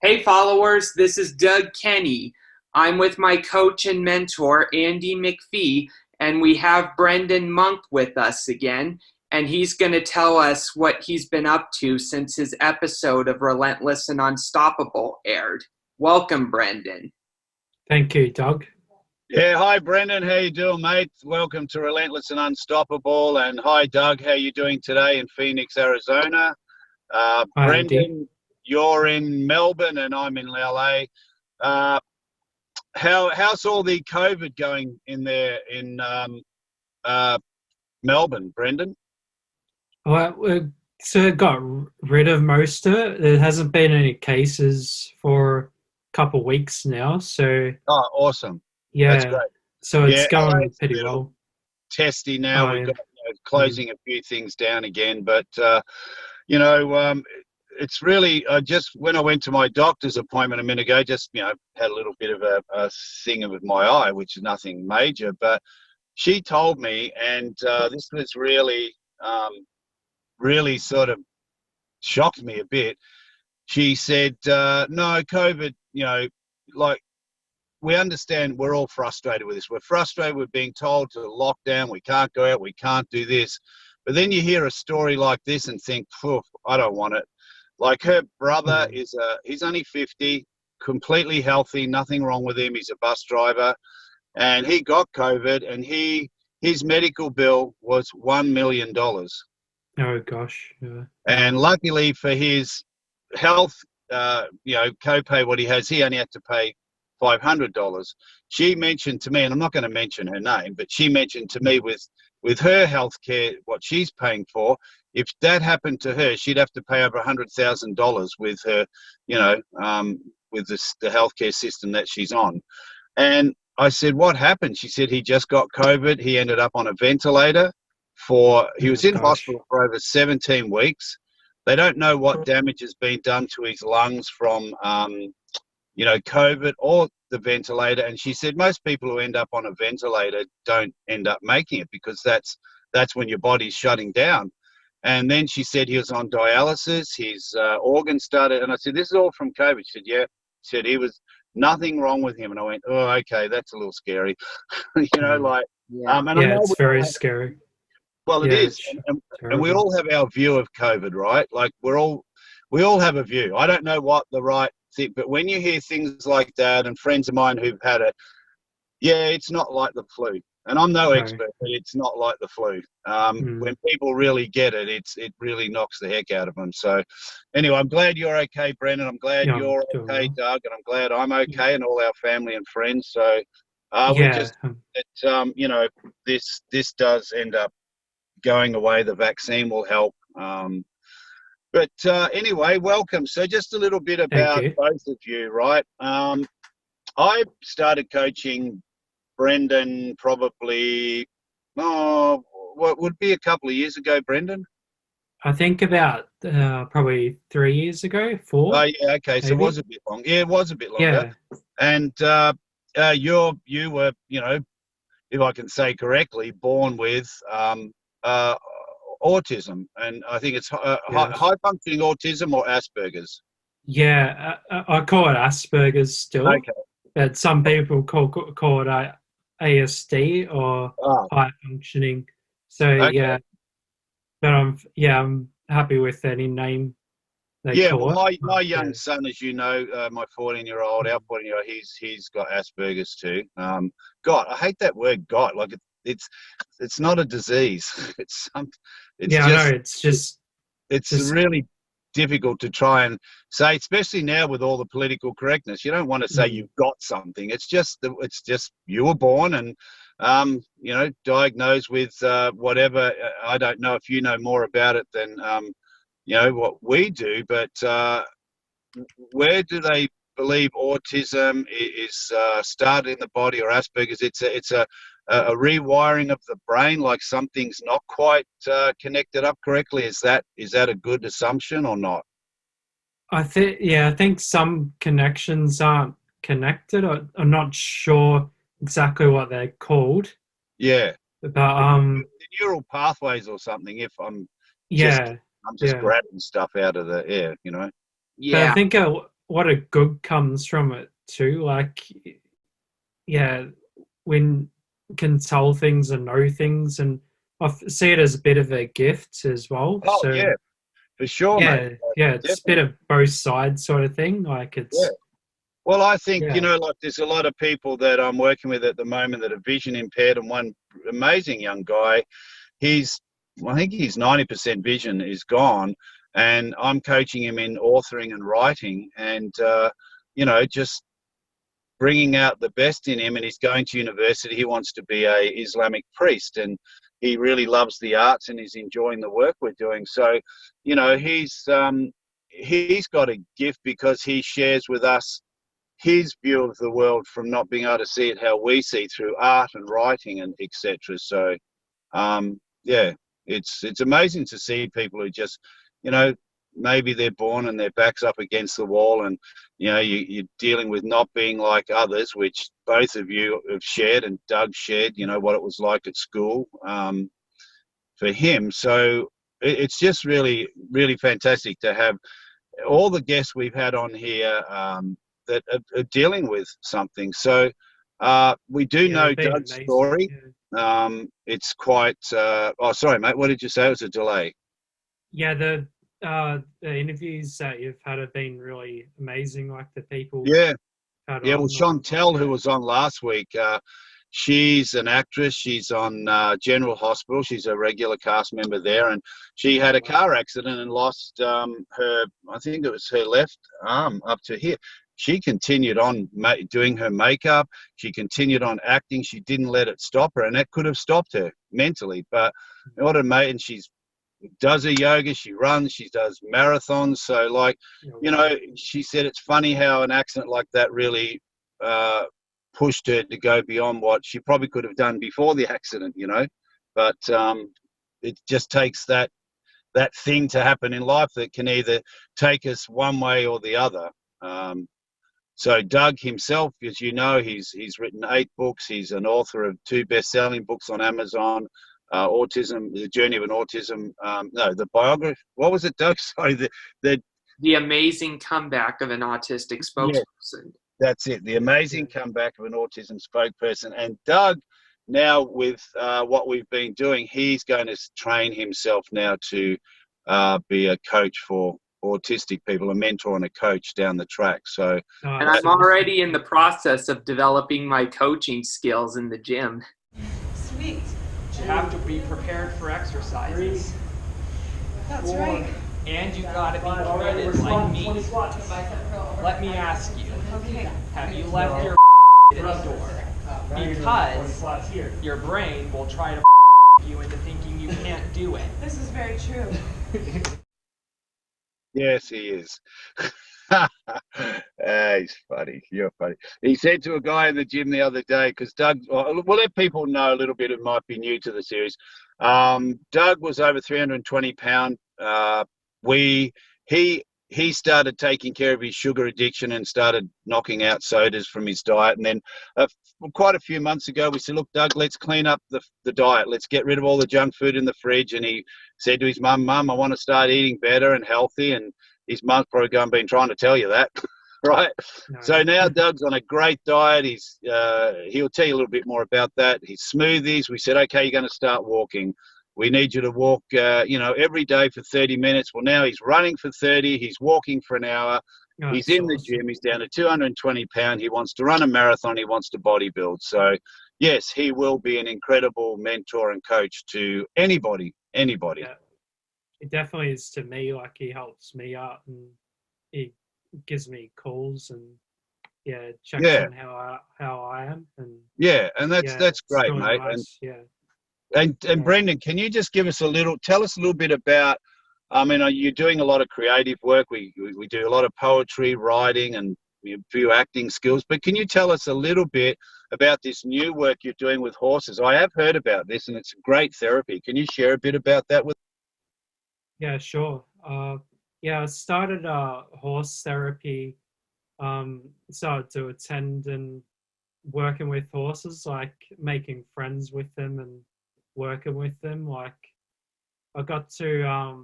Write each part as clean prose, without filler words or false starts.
Hey followers, this is Doug Kenney. I'm with my coach and mentor, Andy McPhee, and we have Brendan Monk with us again, and he's going to tell us what he's been up to since his episode of Relentless and Unstoppable aired. Welcome, Brendan. Thank you, Doug. Yeah, hi Brendan, how you doing, mate? Welcome to Relentless and Unstoppable, and hi Doug, how you doing today in Phoenix, Arizona? Hi, Brendan, Andy. you're in Melbourne and I'm in LA. Uh, how's all the COVID going in there in Melbourne, Brendan? Well, we sort of got rid of most of it. There hasn't been any cases for a couple of weeks now, so Oh, awesome. That's yeah, great. so it's Yeah, going LA's a pretty little well. testy now. Oh, We've yeah. got closing a few things down again, but you know, it's really just when I went to my doctor's appointment a minute ago, just had a little bit of a thing with my eye, which is nothing major, but she told me, and this was really sort of shocked me a bit. She said, no, COVID, like we understand we're all frustrated with this. We're frustrated with being told to lock down. We can't go out. We can't do this. But then you hear a story like this and think, phew, I don't want it. Like her brother he's only 50, completely healthy, nothing wrong with him. He's a bus driver, and he got COVID, and his medical bill was $1 million. Oh gosh. Yeah. And luckily for his health, copay, what he has, he only had to pay $500. She mentioned to me, and I'm not going to mention her name, but she mentioned to me with her health care, what she's paying for, if that happened to her, she'd have to pay over $100,000 with her, with the healthcare system that she's on. And I said, what happened? She said he just got COVID. He ended up on a ventilator he was Oh in gosh. hospital for over 17 weeks. They don't know what damage has been done to his lungs from, COVID or the ventilator. And she said most people who end up on a ventilator don't end up making it because that's when your body's shutting down. And then she said he was on dialysis, his organs started, and I said, this is all from COVID. She said, yeah. She said he was nothing wrong with him. And I went, oh, okay, that's a little scary. And I Yeah, know it's very scary. well, it Yeah, is, it's and we terrible. all have our view of COVID, right? Like we all have a view. I don't know what the right thing, but when you hear things like that, and friends of mine who've had it, yeah, it's not like the flu. And I'm no No. expert, but it's not like the flu. Mm. When people really get it, it really knocks the heck out of them. So, anyway, I'm glad you're okay, Brendan. I'm glad Yeah, I'm you're doing okay, well. Doug, and I'm glad I'm okay, and all our family and friends. So, we Yeah. just that this does end up going away. The vaccine will help. But anyway, welcome. So just a little bit Thank about you. both of you, right? I started coaching Brendan probably, what would be a couple of years ago, Brendan? I think about probably 3 years ago, Oh, 4 yeah, okay. So it was maybe. a bit long. Yeah, it was a bit longer. Yeah. And you were, if I can say correctly, born with uh, autism, and I think it's Yes. high functioning autism or Asperger's. Yeah, I call it Asperger's still, Okay. but some people call it ASD or Oh, high functioning. So okay. yeah, but I'm happy with any name they Yeah. Well, call it. my young Yeah, son, as you know, my 14-year-old, our 14-year-old, he's got Asperger's too. God, I hate that word. God, like it's not a disease. It's some. It's yeah, I know. just It's just really difficult to try and say, especially now with all the political correctness. You don't want to say mm, you've got something. It's just you were born and diagnosed with whatever. I don't know if you know more about it than what we do, but where do they believe autism is started in the body, or Asperger's? It's a rewiring of the brain, like something's not quite connected up correctly. Is that a good assumption or not? I think some connections aren't connected. I'm not sure exactly what they're called, Yeah, but the neural pathways or something. If just yeah, I'm just yeah. grabbing stuff out of the air. But I Yeah. think what a good comes from it too. Like, yeah, when you can tell things and know things, and see it as a bit of a gift as well. Oh So yeah, for sure, mate. yeah, it's a bit Definitely. of both sides sort of thing. Like Yeah. it's Well, I think, yeah, like there's a lot of people that I'm working with at the moment that are vision impaired, and one amazing young guy, he's, I think his 90% vision is gone, and I'm coaching him in authoring and writing, and just bringing out the best in him. And he's going to university. He wants to be a Islamic priest, and he really loves the arts and he's enjoying the work we're doing. So, he's got a gift because he shares with us his view of the world from not being able to see it how we see through art and writing and etc. So yeah, it's amazing to see people who just, you know, maybe they're born and their back's up against the wall, and you're dealing with not being like others, which both of you have shared, and Doug shared, what it was like at school for him. So it's just really, really fantastic to have all the guests we've had on here that are dealing with something. So we do yeah, know they've been Doug's amazing. story. It's quite. Oh, sorry, mate. What did you say? It was a delay. Yeah, the interviews that you've had have been really amazing. Like the people Yeah, had yeah. Well, on, Chantel, who yeah, was on last week, she's an actress. She's on General Hospital. She's a regular cast member there, and she had a car accident and lost her. I think it was her left arm up to here. She continued on doing her makeup. She continued on acting. She didn't let it stop her, and that could have stopped her mentally. But what a mate, and she's does her yoga, she runs, she does marathons. So, like, she said it's funny how an accident like that really uh, pushed her to go beyond what she probably could have done before the accident. But it just takes that thing to happen in life that can either take us one way or the other. So Doug himself, as you know, he's written 8 books. He's an author of 2 best-selling books on Amazon. Autism, the journey of an autism. No, the biography. What was it, Doug? Sorry, The amazing comeback of an autistic yeah, spokesperson. that's it. The amazing comeback of an autism spokesperson. And Doug, now with what we've been doing, he's going to train himself now to be a coach for autistic people, a mentor and a coach down the track. So, And I'm already in the process of developing my coaching skills in the gym. Sweet. You have to be prepared for exercises. That's right. And you gotta be committed like me. Let me ask you, Okay. have you left your at the door? Because your brain will try to you into thinking you can't do it. This is very true. yes, he is. He's funny. You're funny. He said to a guy in the gym the other day, because Doug, we'll let people know a little bit who might be new to the series. Doug was over 320 pound. He started taking care of his sugar addiction and started knocking out sodas from his diet. And then quite a few months ago, we said, look, Doug, let's clean up the diet. Let's get rid of all the junk food in the fridge. And he said to his mum, I want to start eating better and healthy. And his mum's probably been trying to tell you that, right? No. So now Doug's on a great diet. He'll tell you a little bit more about that. His smoothies, we said, okay, you're going to start walking. We need you to walk, every day for 30 minutes. Well, now he's running for 30. He's walking for an hour. He's in the gym. He's down to 220 pounds. He wants to run a marathon. He wants to bodybuild. So, yes, he will be an incredible mentor and coach to anybody. Yeah, it definitely is to me. Like, he helps me out and he gives me calls and checks on how I am. And and that's great, really mate. nice. And Brendan, can you just tell us a little bit about, I mean, you're doing a lot of creative work. We do a lot of poetry, writing, and a few acting skills. But can you tell us a little bit about this new work you're doing with horses? I have heard about this, and it's great therapy. Can you share a bit about that with? Yeah, sure. I started horse therapy. Started to attend and working with horses, like making friends with them and working with them. Like, I got to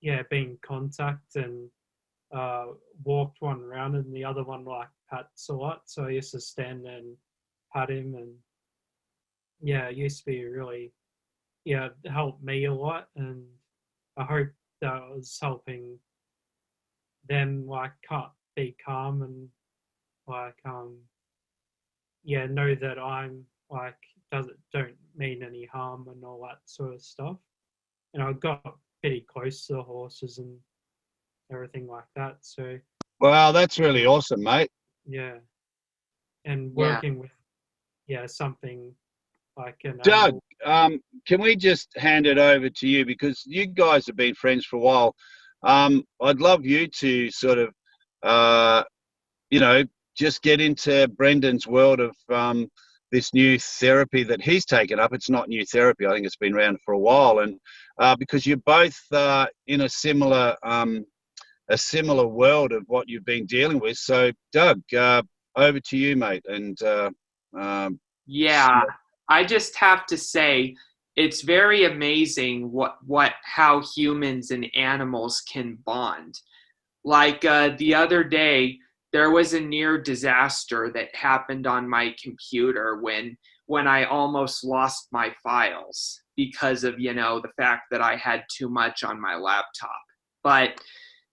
be in contact and walked one around, and the other one like pats a lot. So I used to stand there and pat him, and yeah, it used to be really, yeah, it helped me a lot, and I hope that was helping them like be calm and like yeah, know that I'm like don't mean any harm and all that sort of stuff. And I got pretty close to the horses and everything like that. So Wow, that's really awesome, mate. yeah, and Yeah. working with something like an Doug, animal. can we just hand it over to you, because you guys have been friends for a while. I'd love you to sort of, you know, just get into Brendan's world of this new therapy that he's taken up. It's not new therapy. I think it's been around for a while, and because you're both in a similar world of what you've been dealing with. So, Doug, over to you, mate. And Yeah, I just have to say it's very amazing how humans and animals can bond. Like the other day, there was a near disaster that happened on my computer when I almost lost my files because of, the fact that I had too much on my laptop. But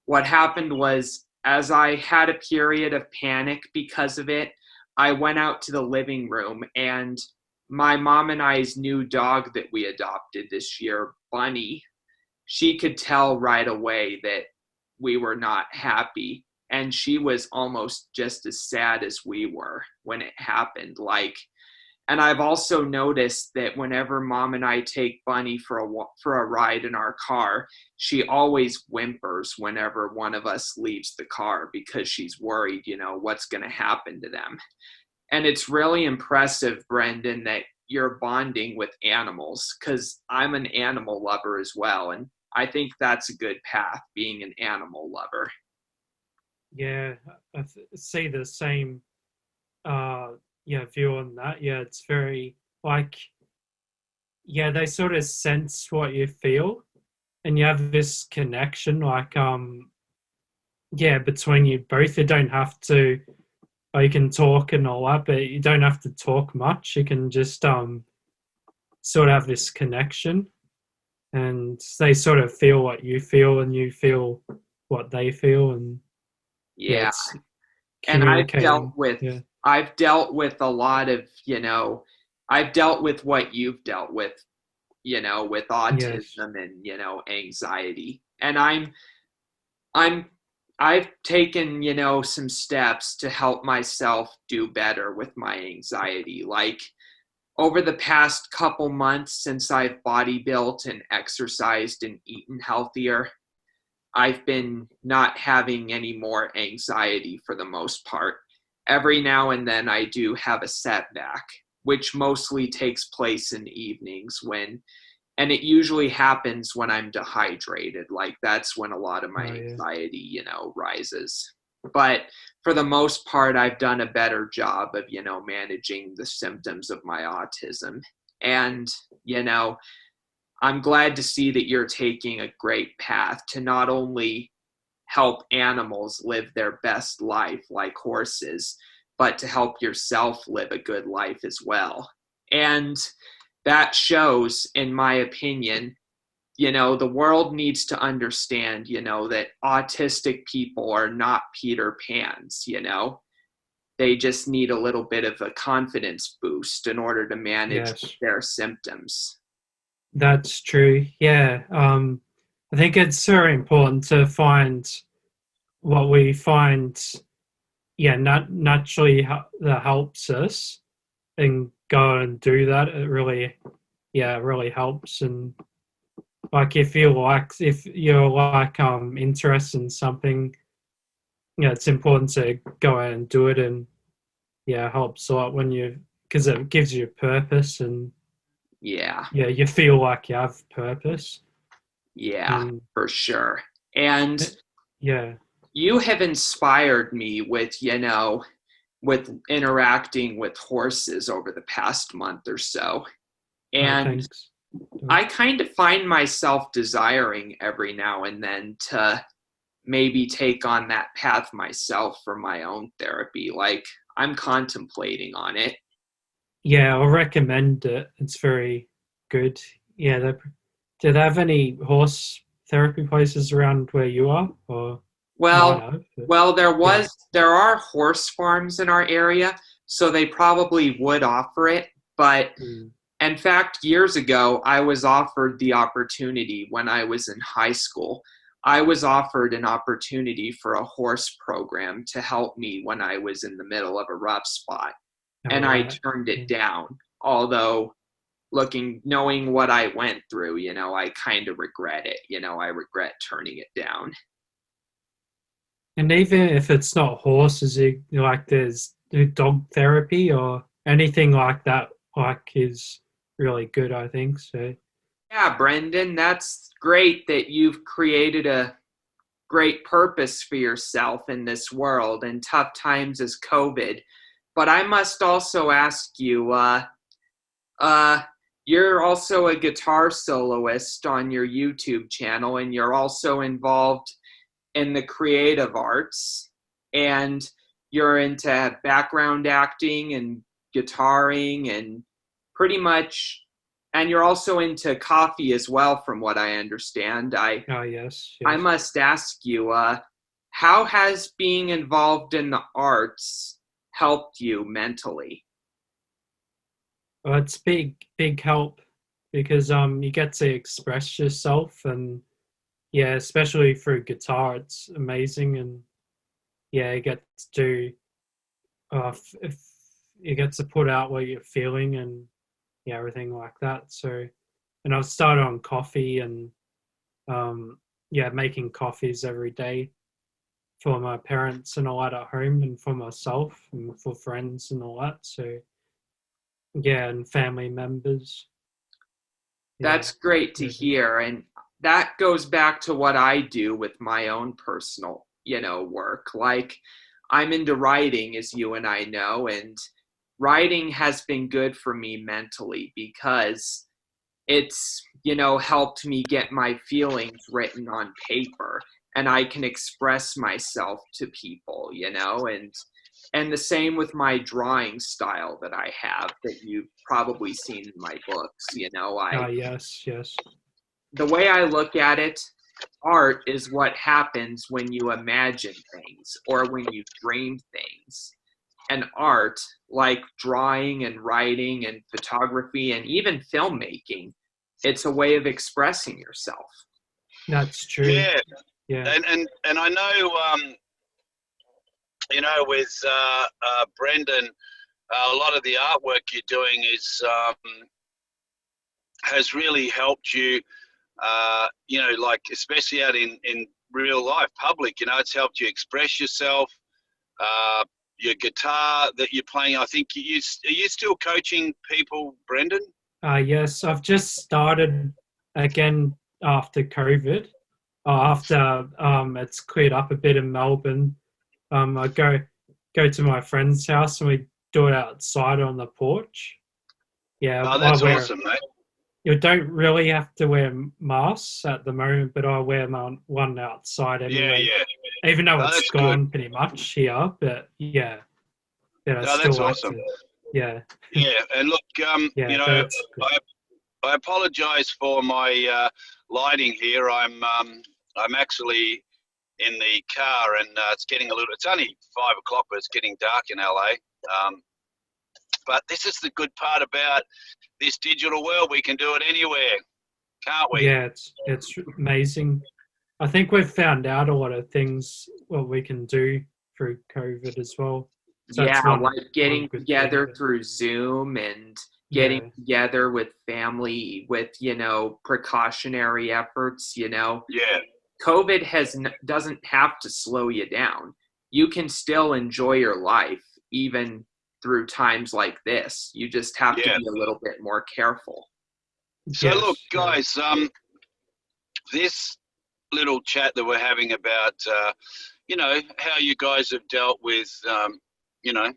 what happened was, as I had a period of panic because of it, I went out to the living room, and my mom and I's new dog that we adopted this year, Bunny, she could tell right away that we were not happy. And she was almost just as sad as we were when it happened. And I've also noticed that whenever Mom and I take Bunny for a ride in our car, she always whimpers whenever one of us leaves the car because she's worried, what's going to happen to them. And it's really impressive, Brendan, that you're bonding with animals, because I'm an animal lover as well. And I think that's a good path, being an animal lover. Yeah, I see the same view on that. Yeah, it's very like, yeah, they sort of sense what you feel, and you have this connection like between you both. You don't have to, or you can talk and all that, but you don't have to talk much. You can just sort of have this connection, and they sort of feel what you feel, and you feel what they feel, and Yeah. it's And communicating. I've dealt with a lot of, I've dealt with what you've dealt with, with autism and, anxiety. And I've taken, some steps to help myself do better with my anxiety. Like over the past couple months since I've body built and exercised and eaten healthier, I've been not having any more anxiety for the most part. Every now and then I do have a setback, which mostly takes place in evenings and it usually happens when I'm dehydrated. Like that's when a lot of my anxiety, rises. But for the most part, I've done a better job of, managing the symptoms of my autism. And, I'm glad to see that you're taking a great path to not only help animals live their best life like horses, but to help yourself live a good life as well. And that shows, in my opinion, the world needs to understand, that autistic people are not Peter Pans, They just need a little bit of a confidence boost in order to manage their symptoms. That's true. Yeah. I think it's very important to find what we find, naturally that helps us, and go and do that. It really helps. And like if you're interested in something, it's important to go out and do it. And it helps a lot because it gives you a purpose, and you feel like you have purpose. For sure. And you have inspired me with interacting with horses over the past month or so. And I kind of find myself desiring every now and then to maybe take on that path myself for my own therapy. Like, I'm contemplating on it. Yeah, I'll recommend it. It's very good. Yeah, do they have any horse therapy places around where you are? Or might Well, have, but well, yeah. there are horse farms in our area, so they probably would offer it. But Mm. in fact, years ago, I was offered the opportunity when I was in high school. I was offered an opportunity for a horse program to help me when I was in the middle of a rough spot, All and I right. turned Yeah. it down. Although knowing what I went through, I kind of regret it. I regret turning it down. And even if it's not horses, like there's dog therapy or anything like that, like is really good, I think. So Yeah, Brendan, that's great that you've created a great purpose for yourself in this world in tough times as COVID. But I must also ask you, uh, you're also a guitar soloist on your YouTube channel, and you're also involved in the creative arts, and you're into background acting and guitaring and pretty much, and you're also into coffee as well, from what I understand. yes, I yes. must ask you, how has being involved in the arts helped you mentally? Well, it's big help because you get to express yourself, and yeah, especially through guitar, it's amazing. And yeah, you get to if you get to put out what you're feeling, and yeah, everything like that. So, and I've started on coffee, and yeah, making coffees every day for my parents and all that at home, and for myself and for friends and all that. So yeah, and family members. Yeah. That's great to Mhm. hear. And that goes back to what I do with my own personal, work. Like, I'm into writing, as you and I know, and writing has been good for me mentally because it's, helped me get my feelings written on paper, and I can express myself to people, and the same with my drawing style that I have, that you've probably seen in my books. Yes, yes. The way I look at it, art is what happens when you imagine things or when you dream things. And art, like drawing and writing and photography and even filmmaking, it's a way of expressing yourself. That's true. Yeah, Yeah. and I know with Brendan, a lot of the artwork you're doing is has really helped you. Like especially out in real life, public. It's helped you express yourself. Your guitar that you're playing, I think are you still coaching people, Brendan? Yes, I've just started again after COVID. After it's cleared up a bit in Melbourne, I go to my friend's house and we do it outside on the porch. Yeah, Oh, I that's wear. awesome, mate. You don't really have to wear masks at the moment, but I wear one outside Yeah, anyway. yeah. Even though Oh, it's that's good. gone pretty much here, but yeah, I No, still that's like awesome. to. Yeah, Yeah, and look, yeah, but it's good. I apologise for my lighting here. I'm actually in the car, and it's getting a little. It's only 5 o'clock, but it's getting dark in LA. But this is the good part about this digital world. We can do it anywhere, can't we? Yeah, it's amazing. I think we've found out a lot of things what we can do through COVID as well. So Yeah, that's one like getting good thing. together But through Zoom and getting yeah, together with family with, precautionary efforts. Yeah, COVID doesn't have to slow you down. You can still enjoy your life even through times like this. You just have to yeah. be a little bit more careful. So look, yes, yeah. guys, this little chat that we're having about, how you guys have dealt with, you know,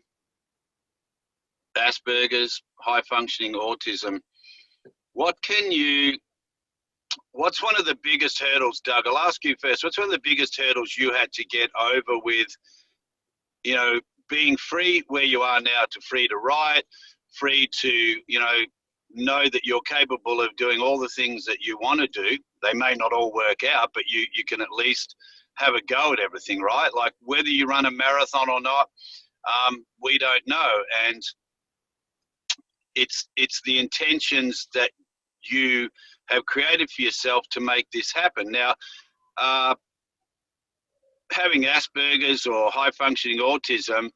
Asperger's, high functioning autism. What can you what's one of the biggest hurdles, Doug? I'll ask you first. What's one of the biggest hurdles you had to get over with, being free where you are now, to free to write, free to, know that you're capable of doing all the things that you want to do. They may not all work out, but you can at least have a go at everything, right? Like whether you run a marathon or not, we don't know. And it's the intentions that you have created for yourself to make this happen. Now, having Asperger's or high functioning autism,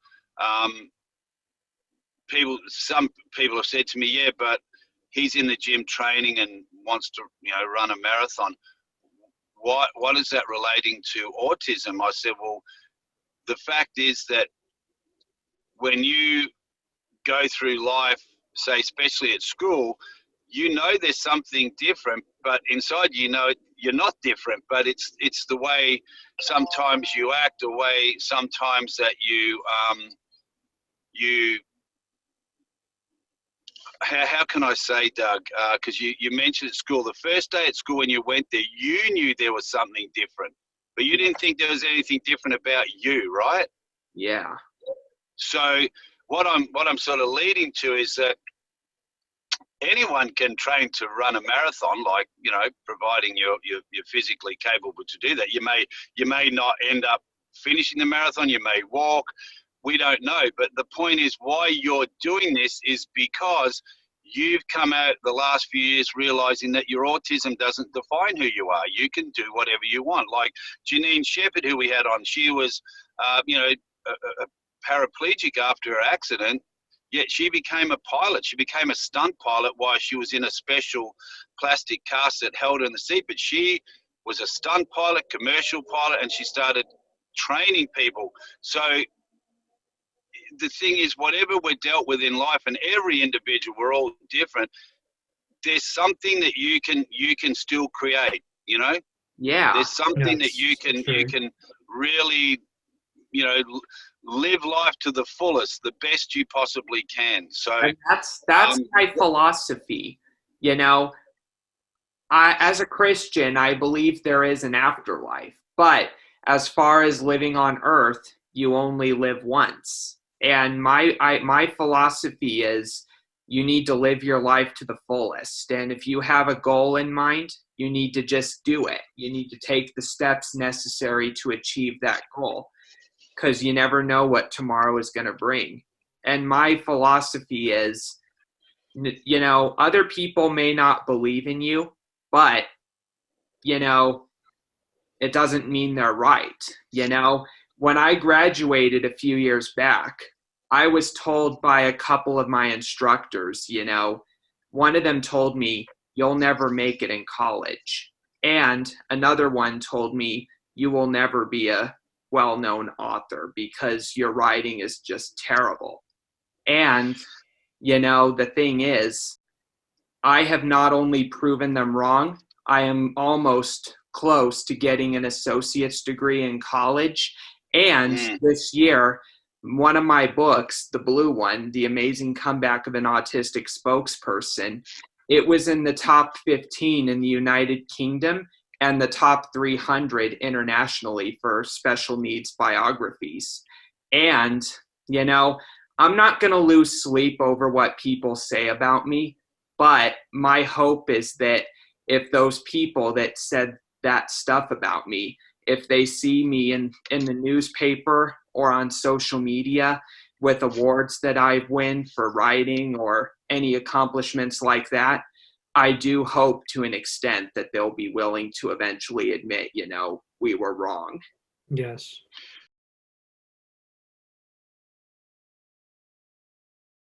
some people have said to me, yeah, but he's in the gym training and wants to, run a marathon. What is that relating to autism? I said, well, the fact is that when you go through life, say, especially at school, there's something different, but inside you're not different, but it's the way sometimes you act, the way sometimes that you how can I say, Doug, because you mentioned at school, the first day at school when you went there, you knew there was something different, but you didn't think there was anything different about you, right? Yeah. So what I'm sort of leading to is that anyone can train to run a marathon, like, providing you're physically capable to do that. You may not end up finishing the marathon, you may walk, we don't know. But the point is, why you're doing this is because you've come out the last few years realizing that your autism doesn't define who you are. You can do whatever you want. Like Janine Shepherd, who we had on, she was, a paraplegic after her accident, yet she became a pilot. She became a stunt pilot while she was in a special plastic cast that held her in the seat. But she was a stunt pilot, commercial pilot, and she started training people. So the thing is, whatever we're dealt with in life, and every individual, we're all different, there's something that you can still create, Yeah. There's something Yes, that you can true. really, live life to the fullest, the best you possibly can. So And that's my philosophy. As a Christian, I believe there is an afterlife. But as far as living on earth, you only live once. And my philosophy is you need to live your life to the fullest. And if you have a goal in mind, you need to just do it. You need to take the steps necessary to achieve that goal, because you never know what tomorrow is going to bring. And my philosophy is, other people may not believe in you, but, it doesn't mean they're right. When I graduated a few years back, I was told by a couple of my instructors, one of them told me, you'll never make it in college. And another one told me, you will never be a well-known author because your writing is just terrible. And, the thing is, I have not only proven them wrong, I am almost close to getting an associate's degree in college. And this year, one of my books, the blue one, The Amazing Comeback of an Autistic Spokesperson, it was in the top 15 in the United Kingdom and the top 300 internationally for special needs biographies. And, I'm not going to lose sleep over what people say about me, but my hope is that if those people that said that stuff about me, if they see me in the newspaper or on social media with awards that I win for writing or any accomplishments like that, I do hope to an extent that they'll be willing to eventually admit, we were wrong. Yes.